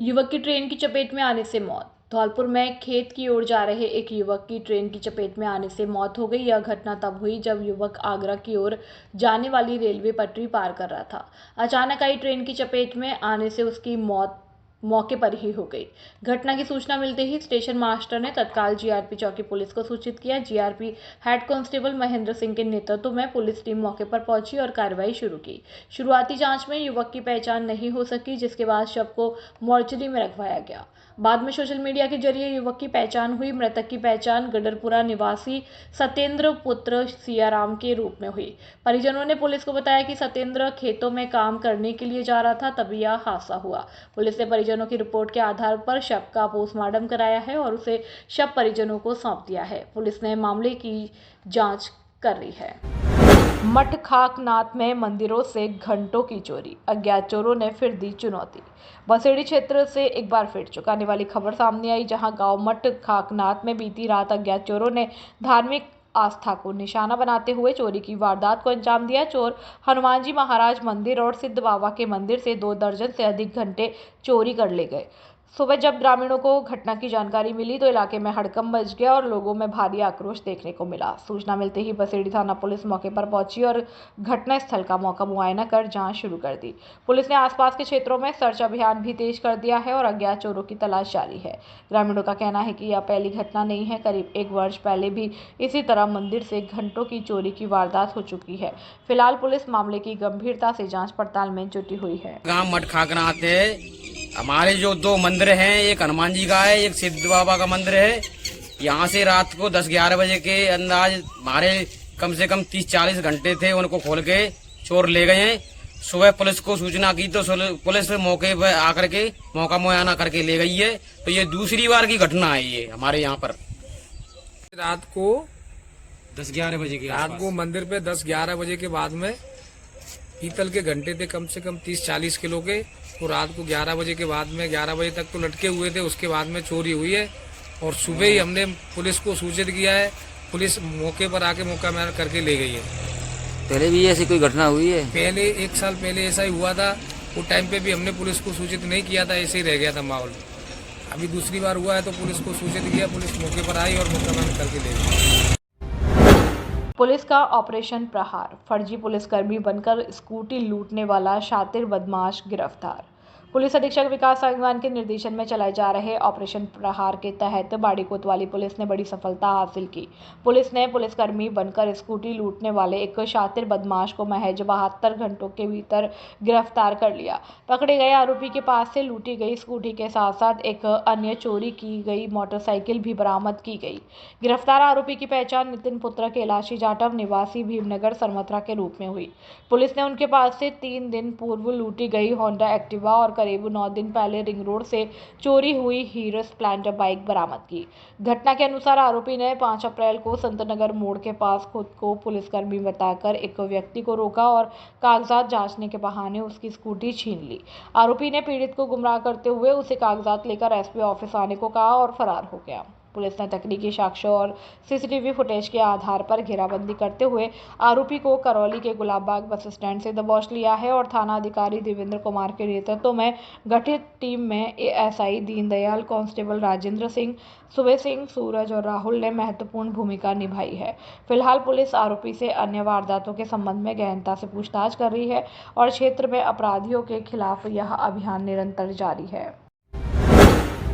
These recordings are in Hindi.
युवक की ट्रेन की चपेट में आने से मौत। धौलपुर में खेत की ओर जा रहे एक युवक की ट्रेन की चपेट में आने से मौत हो गई। यह घटना तब हुई जब युवक आगरा की ओर जाने वाली रेलवे पटरी पार कर रहा था। अचानक आई ट्रेन की चपेट में आने से उसकी मौत मौके पर ही हो गई। घटना की सूचना मिलते ही स्टेशन मास्टर ने तत्काल जीआरपी चौकी पुलिस को सूचित किया। GRP head constable Mahendra Singh के नेतृत्व में पुलिस टीम मौके पर पहुंची और कार्रवाई शुरू की। शुरुआती जांच में युवक की पहचान नहीं हो सकी, जिसके बाद शव को मोर्चरी में रखवाया गया। बाद में सोशल मीडिया के जरिए युवक की पहचान हुई। मृतक की पहचान गडरपुरा निवासी सत्येंद्र पुत्र सियाराम के रूप में हुई। परिजनों ने पुलिस को बताया कि सत्येंद्र खेतों में काम करने के लिए जा रहा था, तभी यह हादसा हुआ। पुलिस ने परिजनों की रिपोर्ट के आधार पर शव का पोस्टमार्टम कराया है और उसे शव परिजनों को सौंप दिया है। पुलिस ने मामले की जांच कर रही है। मठ खाकनाथ में मंदिरों से घंटों की चोरी, अज्ञात चोरों ने फिर दी चुनौती। बसेड़ी क्षेत्र से एक बार फिर चौंकाने वाली खबर सामने आई, जहां गांव मठ खाकनाथ में बीती रात अज्ञात चोरों ने धार्मिक आस्था को निशाना बनाते हुए चोरी की वारदात को अंजाम दिया। चोर हनुमान जी महाराज मंदिर और सिद्ध बाबा के मंदिर से 2 दर्जन से अधिक घंटे चोरी कर ले गए। सुबह जब ग्रामीणों को घटना की जानकारी मिली तो इलाके में हड़कंप मच गया और लोगों में भारी आक्रोश देखने को मिला। सूचना मिलते ही बसेड़ी थाना पुलिस मौके पर पहुंची और घटनास्थल का मौका मुआयना कर जांच शुरू कर दी। पुलिस ने आसपास के क्षेत्रों में सर्च अभियान भी तेज कर दिया है और अज्ञात चोरों की तलाश जारी है। ग्रामीणों का कहना है कि यह पहली घटना नहीं है। करीब 1 वर्ष पहले भी इसी तरह मंदिर से घंटों की चोरी की वारदात हो चुकी है। फिलहाल पुलिस मामले की गंभीरता से जाँच पड़ताल में जुटी हुई है। गांव मठ खाकनाथ है। हमारे जो 2 मंदिर हैं, एक हनुमान जी का है, एक सिद्ध बाबा का मंदिर है। यहाँ से रात को 10-11 बजे के अंदाज हमारे कम से कम 30-40 घंटे थे, उनको खोल के चोर ले गए हैं। सुबह पुलिस को सूचना की तो पुलिस मौके पर आकर के मौका मुआयना करके ले गई है। तो ये दूसरी बार की घटना है ये हमारे यहाँ पर। रात को 10-11 बजे की रात को मंदिर पे 10-11 बजे के बाद में पीतल के घंटे थे कम से कम 30-40 किलो के। तो रात को 11 बजे के बाद में 11 बजे तक तो लटके हुए थे, उसके बाद में चोरी हुई है और सुबह ही हमने पुलिस को सूचित किया है। पुलिस मौके पर आके मौका मुआयना करके ले गई है। पहले भी ऐसी कोई घटना हुई है? पहले 1 साल पहले ऐसा ही हुआ था। वो टाइम पे भी हमने पुलिस को सूचित नहीं किया था, ऐसे ही रह गया था माहौल। अभी दूसरी बार हुआ है तो पुलिस को सूचित किया, पुलिस मौके पर आई और मौका मुआयना करके ले गई। पुलिस का ऑपरेशन प्रहार, फर्जी पुलिसकर्मी बनकर स्कूटी लूटने वाला शातिर बदमाश गिरफ्तार। पुलिस अधीक्षक विकास सांगवान के निर्देशन में चलाए जा रहे ऑपरेशन प्रहार के तहत बाड़ी कोतवाली पुलिस ने बड़ी सफलता हासिल की। पुलिस ने पुलिसकर्मी बनकर स्कूटी लूटने वाले एक शातिर बदमाश को महज 72 घंटों के भीतर गिरफ्तार कर लिया। पकड़े गए आरोपी के पास से लूटी गई स्कूटी के साथ साथ एक अन्य चोरी की गई मोटरसाइकिल भी बरामद की गई। गिरफ्तार आरोपी की पहचान नितिन पुत्र कैलाशी जाटव निवासी भीमनगर सरमथरा के रूप में हुई। पुलिस ने उनके पास से 3 दिन पूर्व लूटी गई होंडा एक्टिवा और करीब 9 दिन पहले रिंग रोड से चोरी हुई हीरो स्प्लेंडर बाइक बरामद की। घटना के अनुसार आरोपी ने 5 अप्रैल को संतनगर मोड़ के पास खुद को पुलिसकर्मी बताकर एक व्यक्ति को रोका और कागजात जांचने के बहाने उसकी स्कूटी छीन ली। आरोपी ने पीड़ित को गुमराह करते हुए उसे कागजात लेकर एसपी ऑफिस आने को कहा और फरार हो गया। पुलिस ने तकनीकी साक्ष्यों और सीसीटीवी फुटेज के आधार पर घेराबंदी करते हुए आरोपी को करौली के गुलाबबाग बस स्टैंड से दबोच लिया है और थाना अधिकारी देवेंद्र कुमार के नेतृत्व में गठित टीम में एएसआई दीनदयाल, कांस्टेबल राजेंद्र सिंह, सुबह सिंह, सूरज और राहुल ने महत्वपूर्ण भूमिका निभाई है। फिलहाल पुलिस आरोपी से अन्य वारदातों के संबंध में गहनता से पूछताछ कर रही है और क्षेत्र में अपराधियों के खिलाफ यह अभियान निरंतर जारी है।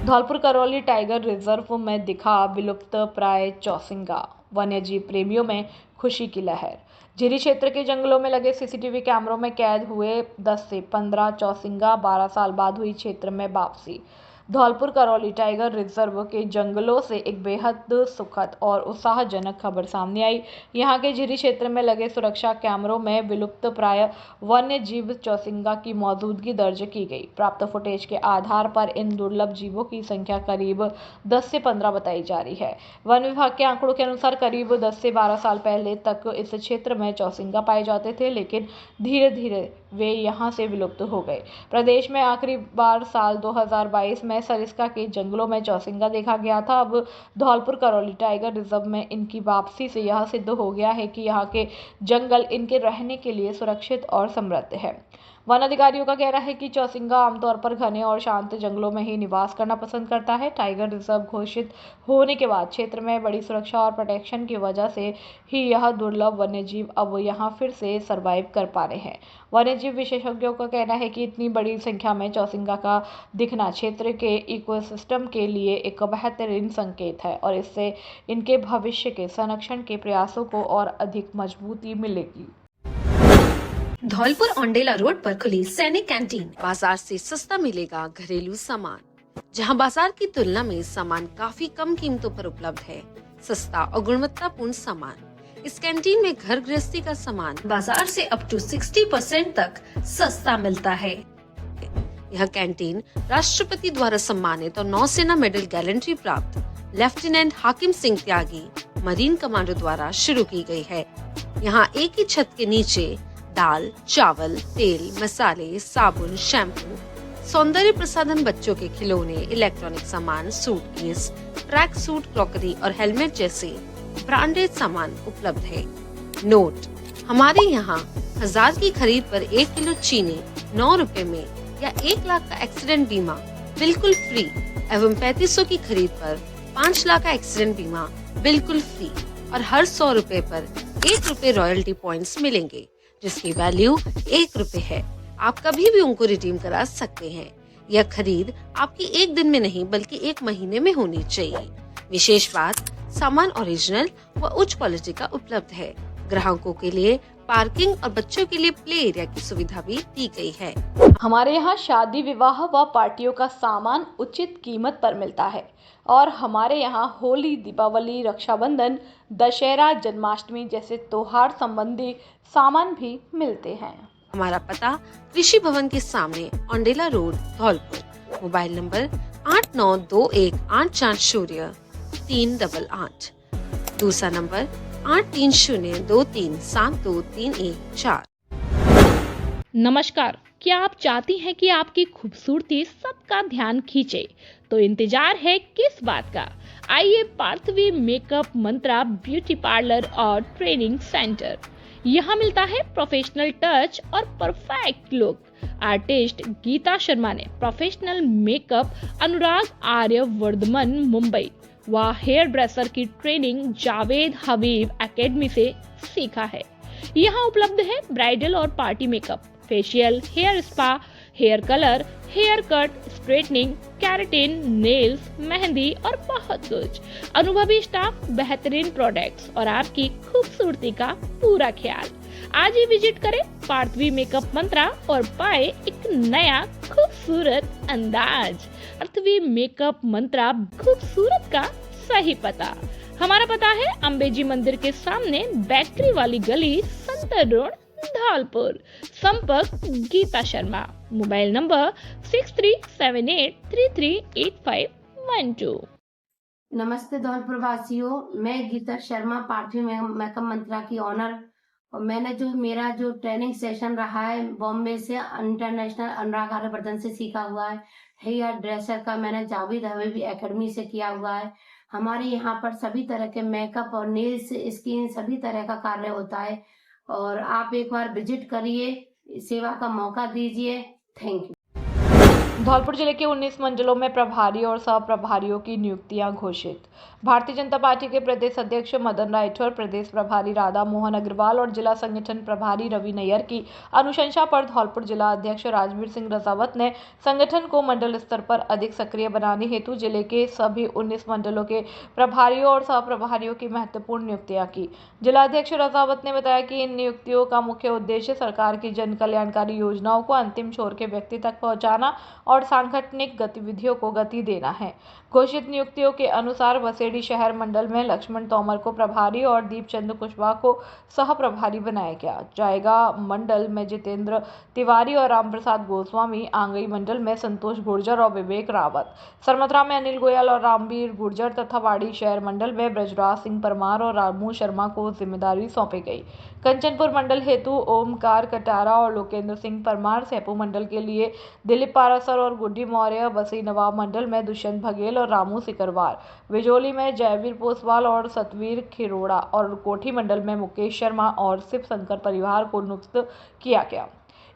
धौलपुर करौली टाइगर रिजर्व में दिखा विलुप्त प्राय चौसिंगा, वन्यजीव प्रेमियों में खुशी की लहर। झिरी क्षेत्र के जंगलों में लगे सीसीटीवी कैमरों में कैद हुए 10 से 15 चौसिंगा 12 साल बाद हुई क्षेत्र में वापसी। धौलपुर करौली टाइगर रिजर्व के जंगलों से एक बेहद सुखद और उत्साहजनक खबर सामने आई। यहां के झिरी क्षेत्र में लगे सुरक्षा कैमरों में विलुप्त प्राय वन्य जीव चौसिंगा की मौजूदगी दर्ज की गई। प्राप्त फुटेज के आधार पर इन दुर्लभ जीवों की संख्या करीब 10 से 15 बताई जा रही है। वन विभाग के आंकड़ों के अनुसार करीब 10 से 12 साल पहले तक इस क्षेत्र में चौसिंगा पाए जाते थे, लेकिन धीरे धीरे वे यहां से विलुप्त हो गए। प्रदेश में आखिरी बार साल 2022 में सरिस्का के जंगलों में चौसिंगा देखा गया था। अब धौलपुर करौली टाइगर रिजर्व में इनकी वापसी से यह सिद्ध हो गया है कि यहाँ के जंगल इनके रहने के लिए सुरक्षित और समृद्ध है। वन अधिकारियों का कहना है कि चौसिंगा आमतौर पर घने और शांत जंगलों में ही निवास करना पसंद करता है। टाइगर रिजर्व घोषित होने के बाद क्षेत्र में बड़ी सुरक्षा और प्रोटेक्शन की वजह से ही यह दुर्लभ वन्यजीव अब यहां फिर से सर्वाइव कर पा रहे हैं। वन्यजीव विशेषज्ञों का कहना है कि इतनी बड़ी संख्या में चौसिंगा का दिखना क्षेत्र के इकोसिस्टम के लिए एक बेहतरीन संकेत है और इससे इनके भविष्य के संरक्षण के प्रयासों को और अधिक मजबूती मिलेगी। धौलपुर औंडेला रोड पर खुली सैनिक कैंटीन। बाजार से सस्ता मिलेगा घरेलू सामान, जहां बाजार की तुलना में सामान काफी कम कीमतों पर उपलब्ध है। सस्ता और गुणवत्तापूर्ण सामान। इस कैंटीन में घर गृहस्थी का सामान बाजार से अप टू 60% तक सस्ता मिलता है। यह कैंटीन राष्ट्रपति द्वारा सम्मानित और नौसेना मेडल गैलेंट्री प्राप्त लेफ्टिनेंट हाकिम सिंह त्यागी मरीन कमांडो द्वारा शुरू की गई है। यहाँ एक ही छत के नीचे दाल, चावल, तेल, मसाले, साबुन, शैम्पू, सौंदर्य प्रसाधन, बच्चों के खिलौने, इलेक्ट्रॉनिक सामान, सूटकेस, ट्रैक सूट, क्रॉकरी और हेलमेट जैसे ब्रांडेड सामान उपलब्ध है। नोट: हमारे यहाँ 1000 की खरीद पर 1 किलो चीनी 9 रुपए में या 1 लाख का एक्सीडेंट बीमा बिल्कुल फ्री एवं 3500 की खरीद पर 5 लाख का एक्सीडेंट बीमा बिल्कुल फ्री और हर 100 रुपए पर 1 रुपए रॉयल्टी पॉइंट्स मिलेंगे, जिसकी वैल्यू 1 रुपए है। आप कभी भी उनको रिडीम करा सकते हैं। यह खरीद आपकी एक दिन में नहीं बल्कि 1 महीने में होनी चाहिए। विशेष बात, सामान ओरिजिनल व उच्च क्वालिटी का उपलब्ध है। ग्राहकों के लिए पार्किंग और बच्चों के लिए प्ले एरिया की सुविधा भी दी गई है। हमारे यहाँ शादी, विवाह व पार्टियों का सामान उचित कीमत पर मिलता है और हमारे यहाँ होली, दीपावली, रक्षाबंधन, दशहरा, जन्माष्टमी जैसे त्योहार संबंधी सामान भी मिलते हैं। हमारा पता कृषि भवन के सामने Aundela road, Dholpur. Mobile number 8928403888। दूसरा नंबर 8302372314। नमस्कार, क्या आप चाहती हैं कि आपकी खूबसूरती सबका ध्यान खींचे? तो इंतजार है किस बात का? आइए Parthvi makeup mantra beauty parlour और ट्रेनिंग सेंटर। यहाँ मिलता है प्रोफेशनल टच और perfect look. Artist Geeta Sharma ने प्रोफेशनल मेकअप अनुराग आर्य वर्धमान मुंबई व हेयर ड्रेसर की ट्रेनिंग जावेद हबीब एकेडमी से सीखा है। यहाँ उपलब्ध है ब्राइडल और party makeup, facial, hair spa, hair colour, hair cut, straightening, keratin, nails, mehndi और बहुत कुछ। अनुभवी स्टाफ, बेहतरीन प्रोडक्ट्स और आपकी खूबसूरती का पूरा ख्याल। आज ही विजिट करें पार्थवी मेकअप मंत्रा और पाए एक नया खूबसूरत अंदाज। पार्थवी मेकअप मंत्रा, खूबसूरत का सही पता। हमारा पता है अंबेजी मंदिर के सामने, बैकरी वाली गली, संतर रोड, धौलपुर। संपर्क गीता शर्मा। Mobile number 6378338512। नमस्ते धौलपुर वासियों, मैं गीता शर्मा, पार्थवी मेकअप मंत्रा की ऑनर। और मैंने मेरा ट्रेनिंग सेशन रहा है बॉम्बे से इंटरनेशनल अनुराग आर्यवर्धन से सीखा हुआ है। हेयर ड्रेसर का मैंने जावेद हबीब एकेडमी से किया हुआ है। हमारे यहाँ पर सभी तरह के मेकअप और नेल्स, स्किन सभी तरह का कार्य होता है और आप एक बार विजिट करिए, सेवा का मौका दीजिए। Thank you. धौलपुर जिले के 19 मंडलों में प्रभारी और सह प्रभारियों की नियुक्तियां घोषित। भारतीय जनता पार्टी के प्रदेश अध्यक्ष मदन राठौर, प्रदेश प्रभारी राधा मोहन अग्रवाल और जिला संगठन प्रभारी रवि नैयर की अनुशंसा पर धौलपुर जिला अध्यक्ष राजवीर सिंह रजावत ने संगठन को मंडल स्तर पर अधिक सक्रिय बनाने हेतु जिले के सभी 19 मंडलों के प्रभारियों और सह प्रभारियों की महत्वपूर्ण नियुक्तियां की। जिला अध्यक्ष रजावत ने बताया कि इन नियुक्तियों का मुख्य उद्देश्य सरकार की जन कल्याणकारी योजनाओं को अंतिम छोर के व्यक्ति तक पहुंचाना और सांगठनिक गतिविधियों को गति देना है। घोषित नियुक्तियों के अनुसार बसेड़ी शहर मंडल में लक्ष्मण तोमर को प्रभारी और दीपचंद कुशवाहा को सह प्रभारी बनाया गया जाएगा। मंडल में जितेंद्र तिवारी और रामप्रसाद गोस्वामी, आंगई मंडल में संतोष गुर्जर और विवेक रावत, सरमथरा में अनिल गोयल और रामवीर गुर्जर तथा वाड़ी शहर मंडल में ब्रजराज सिंह परमार और रामू शर्मा को जिम्मेदारी सौंपी गई। कंचनपुर मंडल हेतु ओमकार कटारा और लोकेंद्र सिंह परमार, सेपू मंडल के लिए दिलीप पारासर और गुड्डी मौर्य, बसी नवाब मंडल में दुष्यंत बघेल और रामू सिकरवार, विजोली में जयवीर पोसवाल और सतवीर खिरोड़ा और कोठी मंडल में मुकेश शर्मा और शिव शंकर परिवार को नियुक्त किया गया।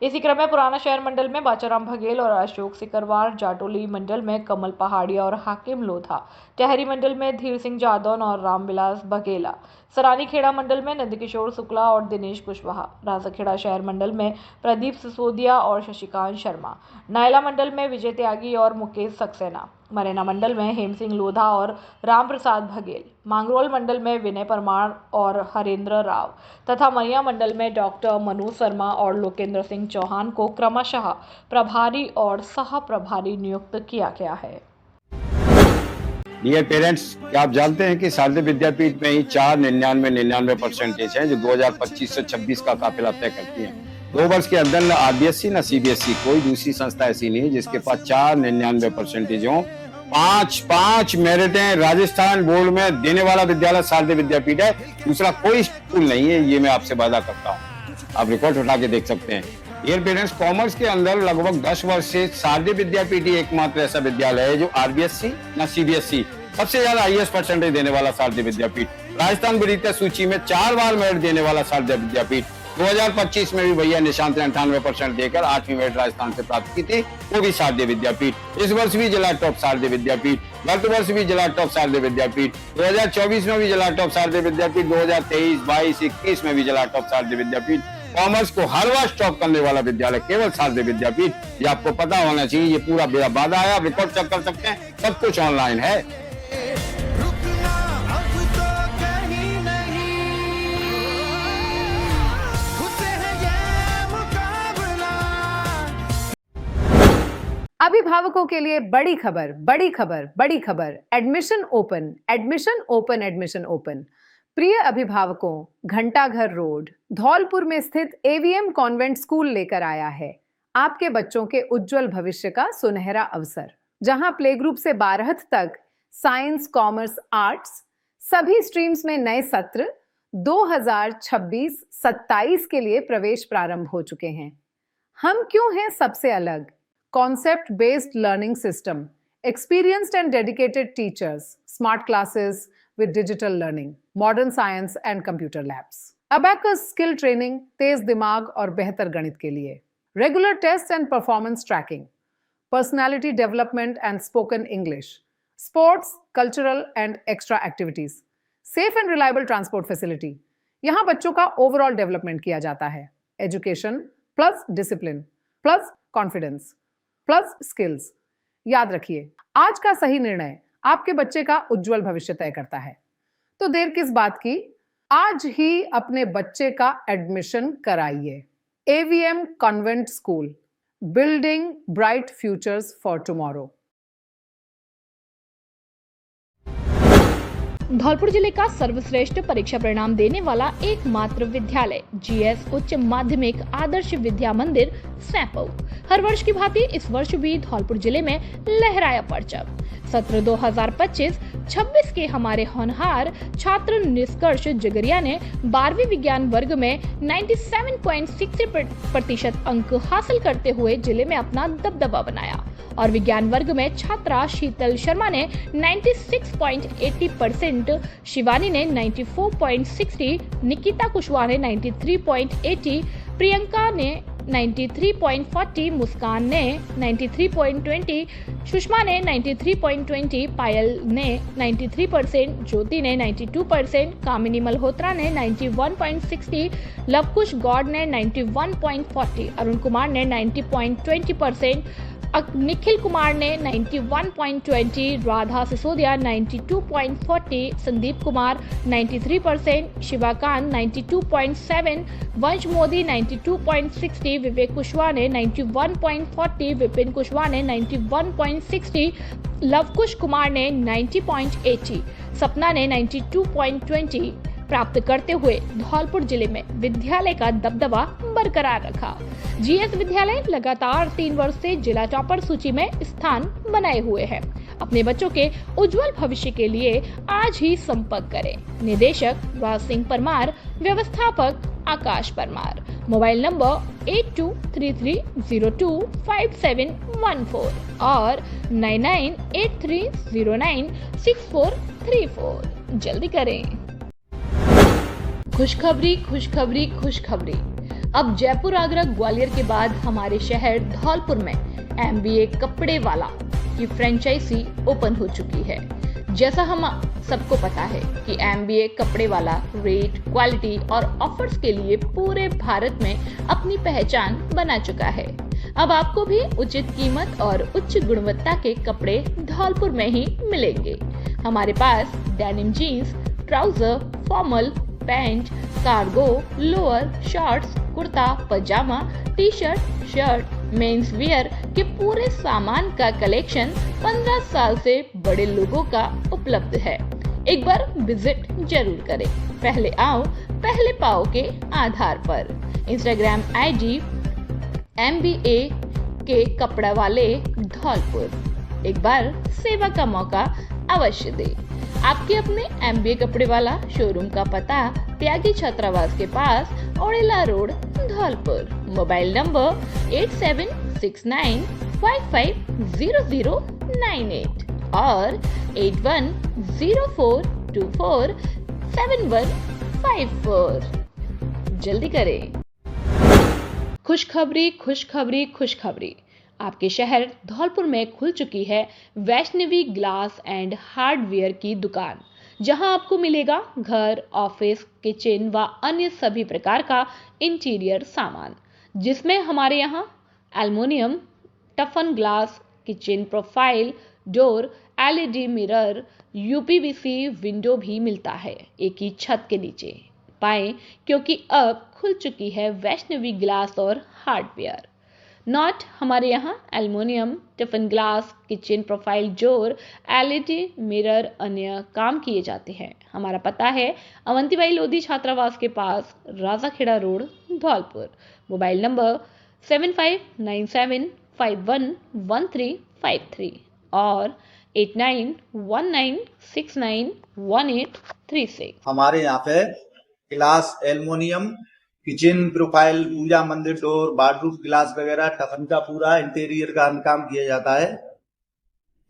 इसी क्रम में पुराना शहर मंडल में बाचाराम बघेल और अशोक सिकरवार, जाटोली मंडल में कमल पहाड़िया और हाकिम लोधा, टहरी मंडल में धीर सिंह जादौन और रामविलास बघेला, सरानीखेड़ा मंडल में नंदकिशोर शुक्ला और दिनेश कुशवाहा, राजाखेड़ा शहर मंडल में प्रदीप सिसोदिया और शशिकांत शर्मा, नायला मंडल में विजय त्यागी और मुकेश सक्सेना, मरेना मंडल में हेम सिंह लोधा और राम प्रसाद बघेल, मांगरोल मंडल में विनय परमार और हरेंद्र राव तथा मनिया मंडल में डॉक्टर मनोज शर्मा और लोकेंद्र सिंह चौहान को क्रमशः प्रभारी और सह प्रभारी नियुक्त किया गया है। डियर पेरेंट्स, क्या आप जानते हैं कि शारदीय विद्यापीठ में ही 4.99% है जो 2025 से 26 का काफिला तय करती है। 2 वर्ष के अंदर न आरबीएसई न सीबीएसई कोई दूसरी संस्था ऐसी नहीं है जिसके पास 4.99% हो। 5 मेरिटें राजस्थान बोर्ड में देने वाला विद्यालय शारदीय विद्यापीठ है, दूसरा कोई स्कूल नहीं है, ये मैं आपसे वादा करता हूँ। आप रिकॉर्ड उठा के देख सकते हैं। डियर पेरेंट्स, कॉमर्स के अंदर लगभग 10 वर्ष से शारदीय विद्यापीठ ही एकमात्र ऐसा विद्यालय है जो आरबीएसई न सीबीएसई सबसे ज्यादा हाईएस्ट परसेंटेज देने वाला शारदीय विद्यापीठ, राजस्थान वरीयता सूची में 4 बार मेरिट देने वाला शारदीय विद्यापीठ। 2025 में भी भैया निशांत ने 98% देकर 8वीं मेरिट राजस्थान से प्राप्त की थी, वो भी शारदीय विद्यापीठ। इस वर्ष भी जिला टॉप शारदीय विद्यापीठ, गत वर्ष भी जिला टॉप शारदीय विद्यापीठ, 2024 में भी जिला टॉप शारदीय विद्यापीठ, 2023, 22, 21 में भी जिला टॉप शारदीय विद्यापीठ। कॉमर्स को हर वर्ष टॉप करने वाला विद्यालय केवल शारदीय विद्यापीठ, ये आपको पता होना चाहिए। ये पूरा मेरा वादा है, आप रिकॉर्ड चेक कर सकते हैं, सब कुछ ऑनलाइन है। अभिभावकों के लिए बड़ी खबर, बड़ी खबर, बड़ी खबर। Admission open, admission open, admission open. प्रिय अभिभावकों, घंटाघर रोड धौलपुर में स्थित एवीएम कॉन्वेंट स्कूल लेकर आया है आपके बच्चों के उज्जवल भविष्य का सुनहरा अवसर, जहां प्ले ग्रुप से 12th तक साइंस, कॉमर्स, आर्ट्स सभी स्ट्रीम्स में नए सत्र 2026-27 के लिए प्रवेश प्रारंभ हो चुके हैं। हम क्यों हैं सबसे अलग? Concept based learning system, experienced and dedicated teachers, smart classes with digital learning, modern science and computer labs, abacus skill training, तेज दिमाग और बेहतर गणित के लिए, regular tests and performance tracking, personality development and spoken English, sports, cultural and extra activities, safe and reliable transport facility। यहाँ बच्चों का overall development किया जाता है। Education plus discipline plus confidence plus skills. याद रखिए, आज का सही निर्णय आपके बच्चे का उज्जवल भविष्य तय करता है। तो देर किस बात की, आज ही अपने बच्चे का एडमिशन कराइए। AVM convent school, building bright futures for tomorrow. Dholpur जिले का सर्वश्रेष्ठ परीक्षा परिणाम देने वाला एकमात्र विद्यालय जीएस उच्च माध्यमिक आदर्श विद्या मंदिर सैंपौ हर वर्ष की भांति इस वर्ष भी धौलपुर जिले में लहराया परचम। सत्र 2025-26 के हमारे होनहार छात्र निष्कर्ष जगरिया ने 12वीं विज्ञान वर्ग में 97.60% अंक हासिल करते हुए जिले में अपना दबदबा बनाया और विज्ञान वर्ग में छात्रा शीतल शर्मा ने 96.80%, शिवानी ने 94.60, निकिता कुशवाहा ने 93.80, प्रियंका ने 93.40, मुस्कान ने 93.20, सुषमा ने 93.20, पायल ने 93%, ज्योति ने 92%, कामिनी मल्होत्रा ने 91.60, लवकुश गौड़ ने 91.40, अरुण कुमार ने 90.20%, निखिल कुमार ने 91.20, राधा सिसोदिया 92.40, संदीप कुमार 93%, शिवाकांत 92.7, वंश मोदी 92.60, विवेक कुशवाहा ने 91.40, विपिन कुशवाहा ने 91.60, लवकुश कुमार ने 90.80, सपना ने 92.20 प्राप्त करते हुए धौलपुर जिले में विद्यालय का दबदबा बरकरार रखा। जीएस विद्यालय लगातार 3 वर्ष से जिला टॉपर सूची में स्थान बनाए हुए है। अपने बच्चों के उज्जवल भविष्य के लिए आज ही संपर्क करें। निदेशक राज सिंह परमार, व्यवस्थापक आकाश परमार, मोबाइल नंबर 8233025714 और 9983096434। जल्दी करें। खुशखबरी, खुशखबरी, खुशखबरी। अब जयपुर, आगरा, ग्वालियर के बाद हमारे शहर धौलपुर में MBA कपड़े वाला की फ्रेंचाइजी ओपन हो चुकी है। जैसा हम सबको पता है कि MBA कपड़े वाला रेट, क्वालिटी और ऑफर्स के लिए पूरे भारत में अपनी पहचान बना चुका है। अब आपको भी उचित कीमत और उच्च गुणवत्ता के कपड़े धौलपुर में ही मिलेंगे। हमारे पास denim jeans, trouser, formal, pant, cargo, lower, shorts, kurta, pyjama, T-shirt, shirt, men's wear के पूरे सामान का कलेक्शन 15 साल से बड़े लोगों का उपलब्ध है। एक बार विजिट जरूर करें। पहले आओ पहले पाओ के आधार पर। इंस्टाग्राम ID MBA के कपड़ा वाले धौलपुर। एक बार सेवा का मौका अवश्य दे। आपके अपने MBA कपड़े वाला शोरूम का पता त्यागी छात्रावास के पास ओड़ेला रोड, धौलपुर। मोबाइल नंबर 8769550098 और 8104247154। जल्दी करें। खुशखबरी, खुशखबरी, खुशखबरी। आपके शहर धौलपुर में खुल चुकी है वैष्णवी ग्लास एंड हार्डवेयर की दुकान, जहां आपको मिलेगा घर, ऑफिस, किचन व अन्य सभी प्रकार का इंटीरियर सामान, जिसमें हमारे यहाँ aluminium, toughen glass, kitchen profile, door, LED mirror, UPVC window भी मिलता है एक ही छत के नीचे। पाएं, क्योंकि अब खुल चुकी है वैष्णवी ग्लास और हार्डवेयर। नॉट हमारे यहाँ aluminium, tiffin glass, kitchen profile, door, LED mirror अन्य काम किए जाते हैं। हमारा पता है अवंतीबाई लोधी छात्रावास के पास, Rajakhera road, Dholpur. Mobile number 7597511353 और 8919691836। हमारे यहाँ पे ग्लास, एल्युमिनियम, किचन प्रोफाइल, पूजा मंदिर डोर, बाथरूम ग्लास वगैरह टफन का पूरा इंटीरियर का काम किया जाता है।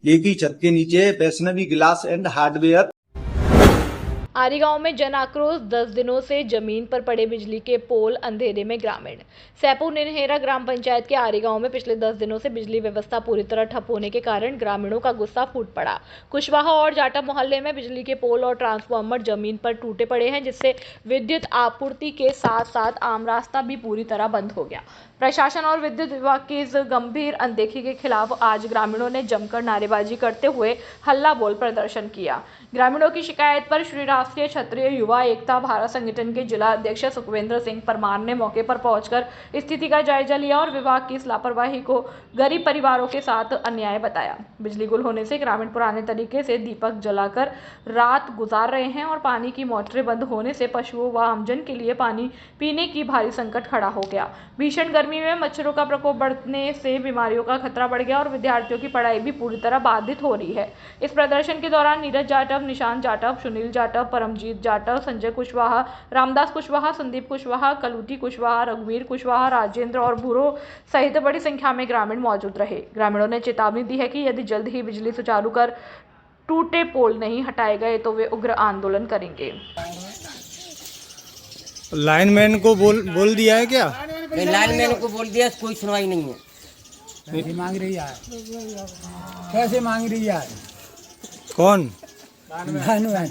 एक ही छत के नीचे वैष्णवी ग्लास एंड हार्डवेयर। आरी गांव में जन आक्रोश। 10 दिनों से जमीन पर पड़े बिजली के पोल, अंधेरे में ग्रामीण। सैपुर निनहेरा ग्राम पंचायत के आरी गांव में पिछले 10 दिनों से बिजली व्यवस्था पूरी तरह ठप होने के कारण ग्रामीणों का गुस्सा फूट पड़ा। कुशवाहा और जाटा मोहल्ले में बिजली के पोल और ट्रांसफार्मर जमीन पर टूटे पड़े हैं, जिससे विद्युत आपूर्ति के साथ साथ आम रास्ता भी पूरी तरह बंद हो गया। प्रशासन और विद्युत विभाग की इस गंभीर अनदेखी के खिलाफ आज ग्रामीणों ने जमकर नारेबाजी करते हुए हल्ला बोल प्रदर्शन किया। ग्रामीणों की शिकायत पर श्री राष्ट्रीय क्षत्रिय युवा एकता भारत संगठन के जिला अध्यक्ष सुखविंद्र सिंह परमार ने मौके पर पहुंचकर स्थिति का जायजा लिया और विभाग की इस लापरवाही को गरीब परिवारों के साथ अन्याय बताया। बिजली गुल होने से ग्रामीण पुराने तरीके से दीपक जलाकर रात गुजार रहे हैं और पानी की मोटरें बंद होने से पशुओं व आमजन के लिए पानी पीने की भारी संकट खड़ा हो गया। भीषण गर्मी में मच्छरों का प्रकोप बढ़ने से बीमारियों का खतरा बढ़ गया और विद्यार्थियों की पढ़ाई भी पूरी तरह बाधित हो रही है। इस प्रदर्शन के दौरान नीरज जाटव, निशांत जाटव, सुनील जाटव, परमजीत जाटव, संजय कुशवाहा, रामदास कुशवाहा, संदीप कुशवाहा, कलूटी कुशवाहा, रघुवीर कुशवाहा, राजेंद्र और भूरो सहित बड़ी संख्या में ग्रामीण मौजूद रहे। ग्रामीणों ने चेतावनी दी है कि यदि जल्द ही बिजली सुचारू कर टूटे पोल नहीं हटाए गए तो वे उग्र आंदोलन करेंगे। लाइनमैन को बोल दिया है क्या? लाइनमैन को बोल दिया, कोई सुनवाई नहीं है। पैसे मांग रही है। कैसे मांग रही है? कौन? लाइनमैन।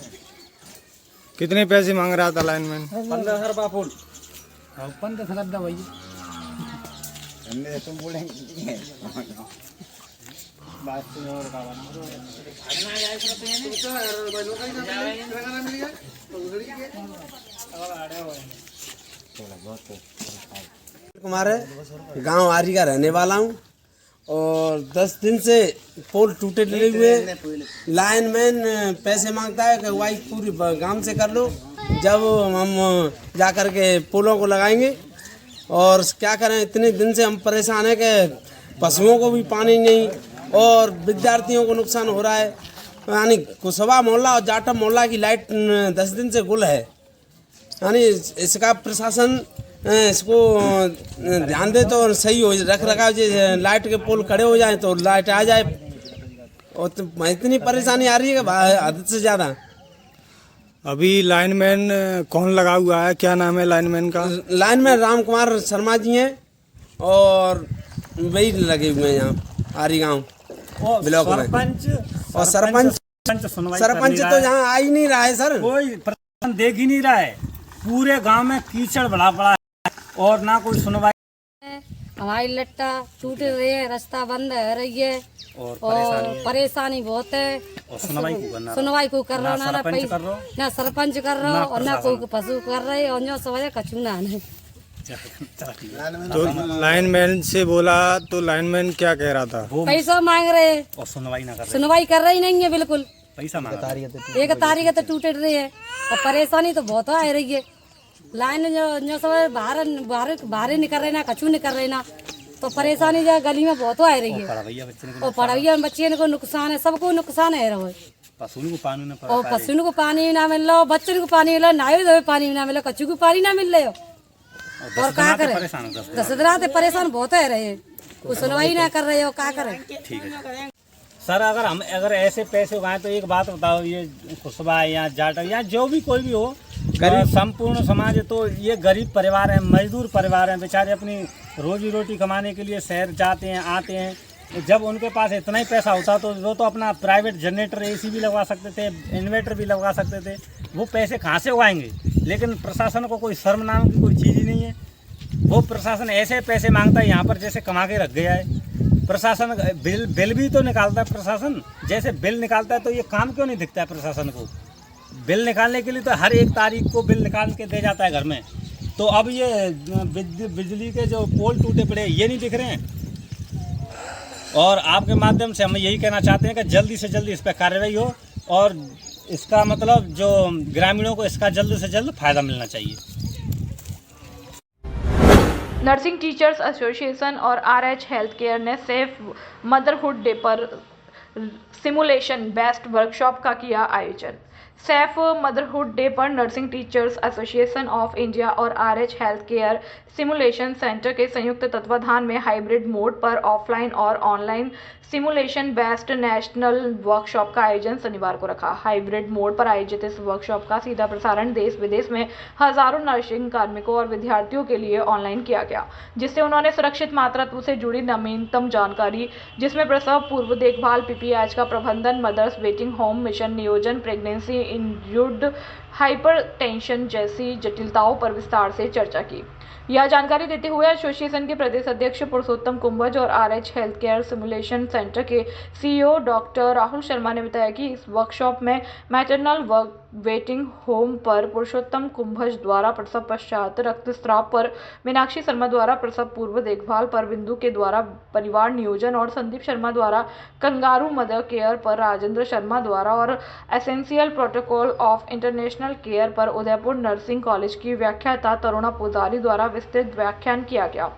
कितने पैसे मांग रहा था लाइनमैन? 15,000 रुपया फुल। 15,000 दवाई। तुम बोलेंगे बात और कुमार गांव आरी का रहने वाला हूँ और 10 दिन से पोल टूटे डले हुए। लाइनमैन पैसे मांगता है कि वाई पूरी गांव से कर लो, जब हम जा कर के पोलों को लगाएंगे। और क्या करें, इतने दिन से हम परेशान हैं कि पशुओं को भी पानी नहीं और विद्यार्थियों को नुकसान हो रहा है। यानी कुशवा मोहल्ला और जाटव मोहल्ला की लाइट 10 दिन से गुल है। यानी इसका प्रशासन इसको ध्यान दे तो सही हो, रख रखाव लाइट के पोल खड़े हो जाए तो लाइट आ जाए। और तो इतनी परेशानी आ रही है कि हद से ज़्यादा। अभी लाइनमैन कौन लगा हुआ है, क्या नाम है लाइनमैन का? लाइनमैन राम कुमार शर्मा जी हैं और वही लगे हुए हैं यहाँ आरी गाँव ब्लॉक में। और सरपंच तो यहाँ आ ही नहीं रहा है सर, कोई प्रशासन देख ही नहीं रहा है। पूरे गांव में कीचड़ बड़ा बड़ा है और ना कोई सुनवाई। हमारी लट्टा टूट रही है, रास्ता बंद है रही है और परेशानी बहुत है। और सुनवाई को कर रहा ना सरपंच कर रहा और ना कोई पशु कर रहे और ना सवाल कछु ना है। तो लाइनमैन से बोला तो लाइनमैन क्या कह रहा था? पैसा मांग रहे हैं और सुनवाई कर रही नहीं है बिल्कुल। पैसा मांग एक तारीख तो टूट रही है और परेशानी तो बहुत आ रही है। लाइन जो सब बाहर निकल रहे ना कछु निकल रहे ना तो परेशानी जो गली में बहुत आ रही है। और पढ़ाई बच्चे को नुकसान है, सबको नुकसान है रहो। पशु को पानी ना मिल रहा, बच्चों को पानी मिल रहा, नाई धोए पानी ना मिल रहा, कच्चू को पानी ना मिल रहे हो और क्या करे। 10 दिन परेशान बहुत है रहे, सुनवाई ना कर रहे हो, क्या करे। सर अगर ऐसे पैसे उगाए तो एक बात बताओ, ये कुशबा या जाट या जो भी कोई भी हो, संपूर्ण समाज तो ये गरीब परिवार हैं, मजदूर परिवार हैं, बेचारे अपनी रोजी रोटी कमाने के लिए शहर जाते हैं आते हैं। जब उनके पास इतना ही पैसा होता तो वो तो अपना प्राइवेट जनरेटर AC भी लगवा सकते थे, इन्वर्टर भी लगवा सकते थे। वो पैसे कहाँ से उगाएंगे? लेकिन प्रशासन को कोई शर्म नाम की कोई चीज़ ही नहीं है। वो प्रशासन ऐसे पैसे मांगता है यहाँ पर जैसे कमा के रख गया है। प्रशासन बिल भी तो निकालता है प्रशासन, जैसे बिल निकालता है तो ये काम क्यों नहीं दिखता है प्रशासन को? बिल निकालने के लिए तो हर 1 तारीख को बिल निकाल के दे जाता है घर में। तो अब ये बिजली के जो पोल टूटे पड़े ये नहीं दिख रहे हैं। और आपके माध्यम से हम यही कहना चाहते हैं कि जल्दी से जल्दी इस पर कार्रवाई हो और इसका मतलब जो ग्रामीणों को इसका जल्द से जल्द फायदा मिलना चाहिए। नर्सिंग टीचर्स एसोसिएशन और RH हेल्थ केयर ने सेफ मदरहुड डे पर सिमुलेशन बेस्ड वर्कशॉप का किया आयोजन। सेफ मदरहुड डे पर nursing teachers association of India और RH health care simulation centre के संयुक्त तत्वाधान में हाइब्रिड मोड पर ऑफलाइन और online simulation based national workshop का आयोजन शनिवार को रखा। हाइब्रिड मोड पर आयोजित इस वर्कशॉप का सीधा प्रसारण देश विदेश में हजारों नर्सिंग कार्मिकों और विद्यार्थियों के लिए ऑनलाइन किया गया, जिससे उन्होंने सुरक्षित मातृत्व से जुड़ी नवीनतम जानकारी, जिसमें प्रसव पूर्व देखभाल, PPH का प्रबंधन, मदर्स वेटिंग होम मिशन नियोजन, प्रेगनेंसी इंड्यूस्ड हाइपरटेंशन जैसी जटिलताओं पर विस्तार से चर्चा की। यह जानकारी देते हुए एसोसिएशन के प्रदेश अध्यक्ष पुरुषोत्तम कुंभज और RH health care simulation centre के CEO डॉक्टर राहुल शर्मा ने बताया कि इस वर्कशॉप में मैटरनल वेटिंग होम पर पुरुषोत्तम कुंभज द्वारा प्रसव पश्चात रक्तस्राव पर, मीनाक्षी शर्मा द्वारा प्रसव पूर्व देखभाल पर, बिंदु के द्वारा परिवार नियोजन और संदीप शर्मा द्वारा कंगारू मदर केयर पर, राजेंद्र शर्मा द्वारा और essential protocol of international care पर उदयपुर नर्सिंग कॉलेज की व्याख्याता तरुणा पुजारी द्वारा विस्तृत व्याख्यान किया गया।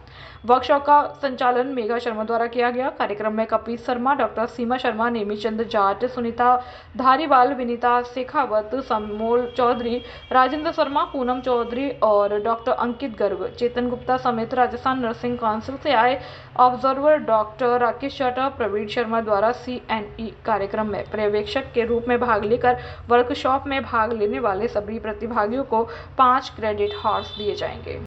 वर्कशॉप का संचालन मेघा शर्मा द्वारा किया गया। कार्यक्रम में कपिल शर्मा, डॉक्टर सीमा शर्मा, नेमीचंद जाट, सुनीता धारीवाल, विनीता शेखावत, समोल चौधरी, राजेंद्र शर्मा, पूनम चौधरी और डॉक्टर अंकित गर्ग, चेतन गुप्ता समेत राजस्थान नर्सिंग काउंसिल से आए ऑब्जर्वर डॉक्टर राकेश चाटा, प्रवीण शर्मा द्वारा CNE कार्यक्रम में पर्यवेक्षक के रूप में भाग लेकर वर्कशॉप में भाग लेने वाले सभी प्रतिभागियों को 5 क्रेडिट हार्स दिए जाएंगे।